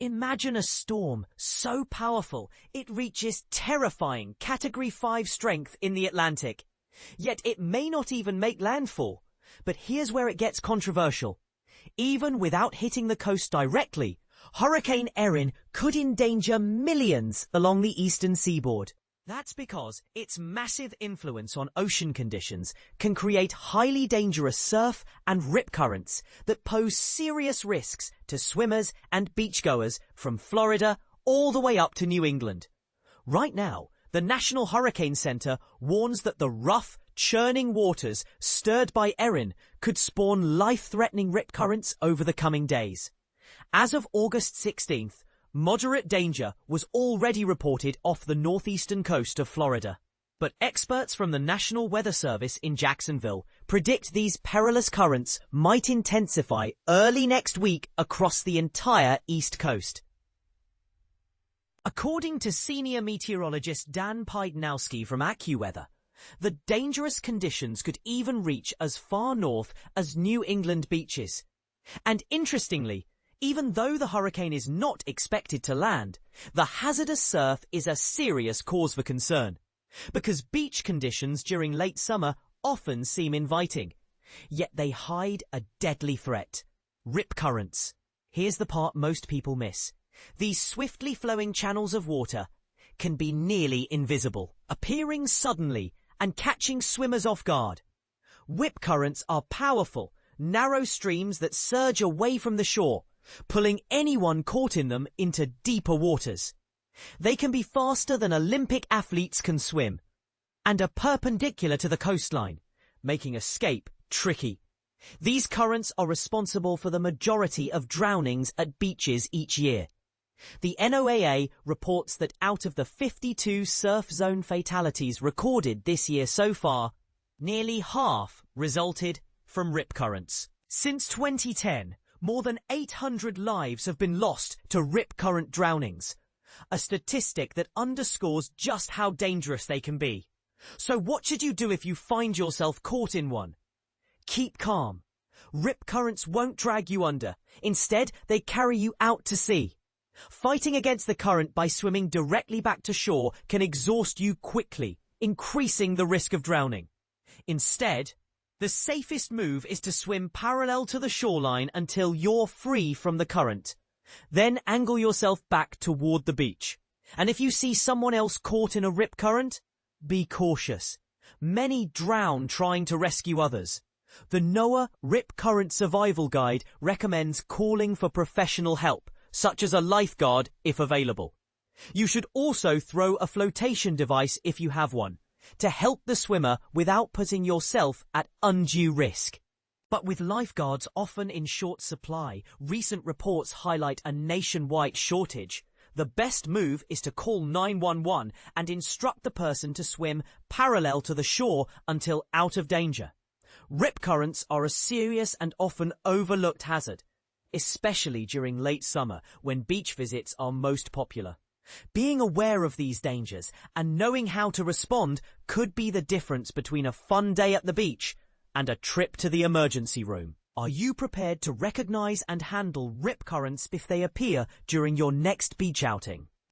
Imagine a storm so powerful it reaches terrifying Category 5 strength in the Atlantic. Yet it may not even make landfall. But here's where it gets controversial. Even without hitting the coast directly, Hurricane Erin could endanger millions along the eastern seaboard. That's because its massive influence on ocean conditions can create highly dangerous surf and rip currents that pose serious risks to swimmers and beachgoers from Florida all the way up to New England. Right now, the National Hurricane Center warns that the rough, churning waters stirred by Erin could spawn life-threatening rip currents over the coming days. As of August 16th, moderate danger was already reported off the northeastern coast of Florida. But experts from the National Weather Service in Jacksonville predict these perilous currents might intensify early next week across the entire East Coast. According to senior meteorologist Dan Piednowski from AccuWeather, the dangerous conditions could even reach as far north as New England beaches. And interestingly, even though the hurricane is not expected to land, the hazardous surf is a serious cause for concern, because beach conditions during late summer often seem inviting, yet they hide a deadly threat: rip currents. Here's the part most people miss. These swiftly flowing channels of water can be nearly invisible, appearing suddenly and catching swimmers off guard. Rip currents are powerful, narrow streams that surge away from the shore, pulling anyone caught in them into deeper waters. They can be faster than Olympic athletes can swim, and are perpendicular to the coastline, making escape tricky. These currents are responsible for the majority of drownings at beaches each year. The NOAA reports that out of the 52 surf zone fatalities recorded this year so far, nearly half resulted from rip currents. Since 2010, more than 800 lives have been lost to rip current drownings, a statistic that underscores just how dangerous they can be. So what should you do if you find yourself caught in one? Keep calm. Rip currents won't drag you under. Instead, they carry you out to sea. Fighting against the current by swimming directly back to shore can exhaust you quickly, increasing the risk of drowning. Instead, the safest move is to swim parallel to the shoreline until you're free from the current. Then angle yourself back toward the beach. And if you see someone else caught in a rip current, be cautious. Many drown trying to rescue others. The NOAA Rip Current Survival Guide recommends calling for professional help, such as a lifeguard if available. You should also throw a flotation device if you have one, to help the swimmer without putting yourself at undue risk. But with lifeguards often in short supply, recent reports highlight a nationwide shortage. The best move is to call 911 and instruct the person to swim parallel to the shore until out of danger. Rip currents are a serious and often overlooked hazard, especially during late summer when beach visits are most popular. Being aware of these dangers and knowing how to respond could be the difference between a fun day at the beach and a trip to the emergency room. Are you prepared to recognize and handle rip currents if they appear during your next beach outing?